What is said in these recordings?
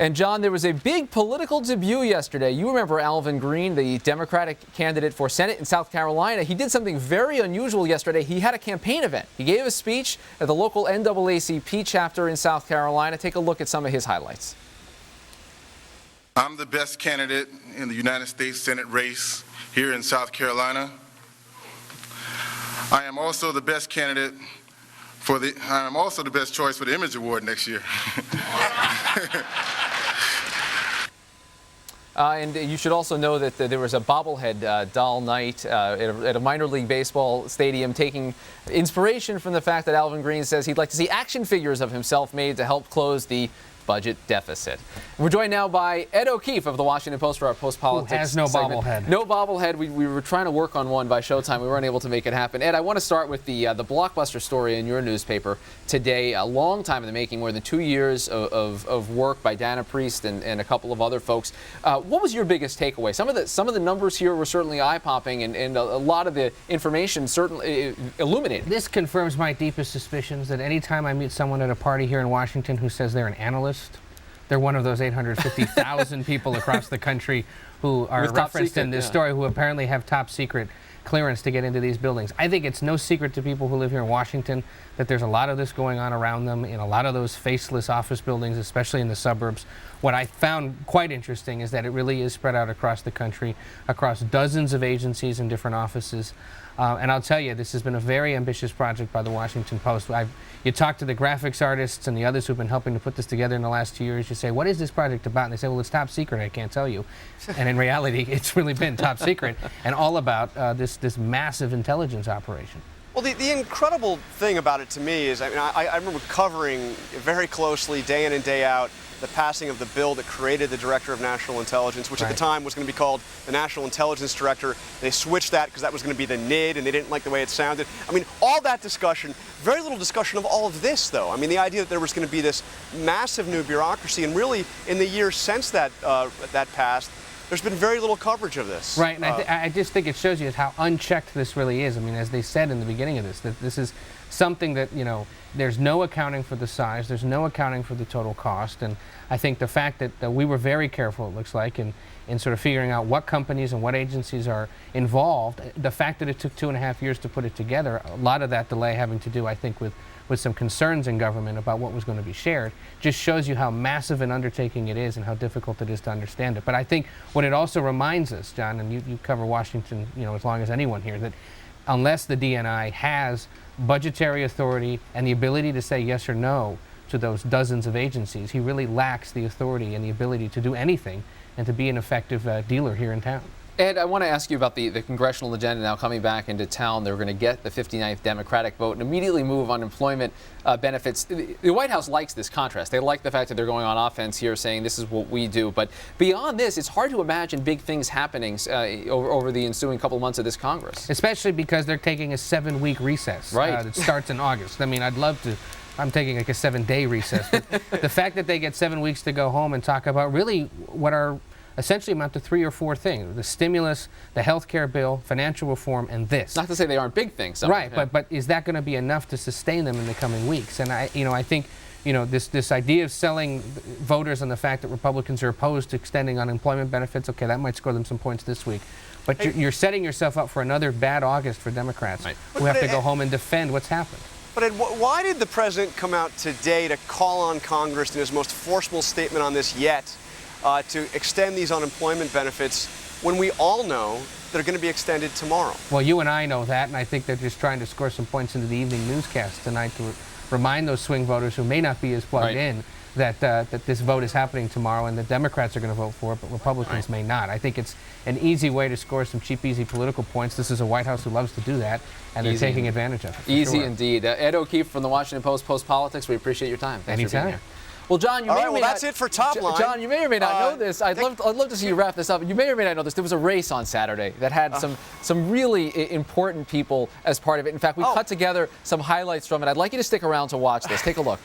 And John, there was a big political debut yesterday. You remember Alvin Green, the Democratic candidate for Senate in South Carolina. He did something very unusual yesterday. He had a campaign event. He gave a speech at the local NAACP chapter in South Carolina. Take a look at some of his highlights. I'm the best candidate in the United States Senate race here in South Carolina. I am also the best candidate I am also the best choice for the Image Award next year. And you should also know that there was a bobblehead doll night at a minor league baseball stadium, taking inspiration from the fact that Alvin Green says he'd like to see action figures of himself made to help close the budget deficit. We're joined now by Ed O'Keefe of the Washington Post for our post-politics Who has no segment. bobblehead. No bobblehead. We were trying to work on one by Showtime. We weren't able to make it happen. Ed, I want to start with the blockbuster story in your newspaper today. A long time in the making, more than 2 years of work by Dana Priest and a couple of other folks. What was your biggest takeaway? Some of the numbers here were certainly eye-popping, and a lot of the information certainly illuminated. This confirms my deepest suspicions that anytime I meet someone at a party here in Washington who says they're an analyst, they're one of those 850,000 people across the country who are referenced in this story who apparently have top secret clearance to get into these buildings. I think it's no secret to people who live here in Washington that there's a lot of this going on around them in a lot of those faceless office buildings, especially in the suburbs. What I found quite interesting is that it really is spread out across the country, across dozens of agencies and different offices. And I'll tell you, this has been a very ambitious project by the Washington Post. You talk to the graphics artists and the others who've been helping to put this together in the last 2 years. You say, what is this project about? And they say, well, it's top secret. I can't tell you. And in reality, it's really been top secret and all about this massive intelligence operation. Well, the incredible thing about it to me is, I remember covering very closely, day in and day out, the passing of the bill that created the Director of National Intelligence, which at the time was going to be called the National Intelligence Director. They switched that because that was going to be the NID, and they didn't like the way it sounded. I mean, all that discussion, very little discussion of all of this, though. I mean, the idea that there was going to be this massive new bureaucracy, and really, in the years since that passed, there's been very little coverage of this. Right, and I just think it shows you how unchecked this really is. I mean, as they said in the beginning of this, that this is something that, you know, there's no accounting for the size, there's no accounting for the total cost, and I think the fact that we were very careful, it looks like, in sort of figuring out what companies and what agencies are involved, the fact that it took 2.5 years to put it together, a lot of that delay having to do, I think, with some concerns in government about what was going to be shared, just shows you how massive an undertaking it is and how difficult it is to understand it. But I think what it also reminds us, John, and you cover Washington, you know, as long as anyone here, that unless the DNI has budgetary authority and the ability to say yes or no to those dozens of agencies, he really lacks the authority and the ability to do anything and to be an effective dealer here in town. Ed, I want to ask you about the congressional agenda now coming back into town. They're going to get the 59th Democratic vote and immediately move unemployment benefits. The White House likes this contrast. They like the fact that they're going on offense here, saying this is what we do. But beyond this, it's hard to imagine big things happening over the ensuing couple of months of this Congress. Especially because they're taking a 7-week recess that starts in August. I mean, I'd love to. I'm taking like a 7-day recess. But the fact that they get 7 weeks to go home and talk about really what are essentially amount to 3 or 4 things: the stimulus, the health care bill, financial reform, and this. Not to say they aren't big things. Right, but is that going to be enough to sustain them in the coming weeks? And I think, this idea of selling voters on the fact that Republicans are opposed to extending unemployment benefits, okay, that might score them some points this week. But you're setting yourself up for another bad August for Democrats who have to go home and defend what's happened. But Ed, why did the president come out today to call on Congress in his most forceful statement on this yet to extend these unemployment benefits when we all know they're going to be extended tomorrow? Well, you and I know that, and I think they're just trying to score some points into the evening newscast tonight to remind those swing voters who may not be as plugged in that this vote is happening tomorrow and the Democrats are going to vote for it, but Republicans may not. I think it's an easy way to score some cheap, easy political points. This is a White House who loves to do that, and they're taking advantage of it. Easy indeed. Ed O'Keefe from the Washington Post, Post-Politics. We appreciate your time. Thanks for being here. Well, John, you may or may not. That's it for Top Line. John, you may or may not know this. I'd love to see you wrap this up. You may or may not know this. There was a race on Saturday that had some really important people as part of it. In fact, we cut together some highlights from it. I'd like you to stick around to watch this. Take a look.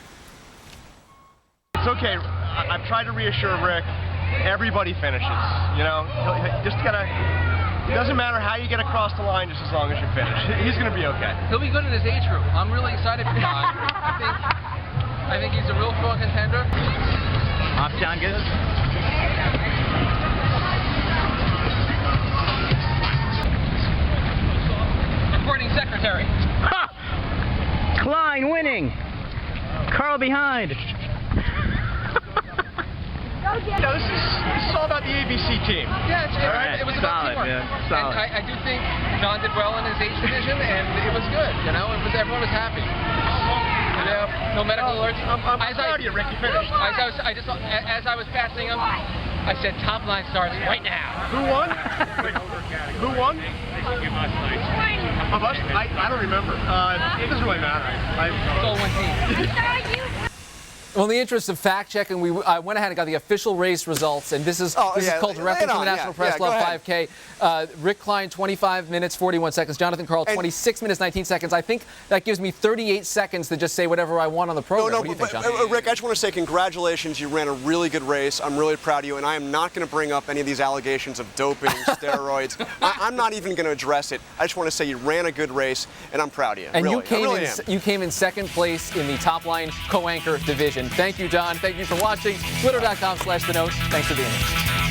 It's okay. I've tried to reassure Rick. Everybody finishes. You know, just gotta. It doesn't matter how you get across the line, just as long as you finish. He's gonna be okay. He'll be good in his age group. I'm really excited for Todd. I think he's a real strong contender. Off, John, good. Reporting secretary. Ha! Klein winning. Carl behind. This is all about the ABC team. Yeah, Right. it was about Solid, teamwork. man. Solid. And I do think John did well in his age division, and it was good. You know, everyone was happy. You know, no medical alerts. I'm proud of you, Rick. You finished. As I was passing him, I said, "Top line starts right now." Who won? Who won? Of us? I don't remember. It doesn't really matter. It's all one team. Well, in the interest of fact checking, I went ahead and got the official race results, and this is called reference to the National Press Club 5K. Rick Klein, 25 minutes, 41 seconds. Jonathan Carl, 26 minutes, 19 seconds. I think that gives me 38 seconds to just say whatever I want on the program. What do you think, John? Rick, I just want to say congratulations. You ran a really good race. I'm really proud of you, and I am not going to bring up any of these allegations of doping, steroids. I'm not even going to address it. I just want to say you ran a good race, and I'm proud of you. And really. you came in second place in the Top Line co-anchor division. Thank you, John. Thank you for watching. Twitter.com/TheNote. Thanks for being here.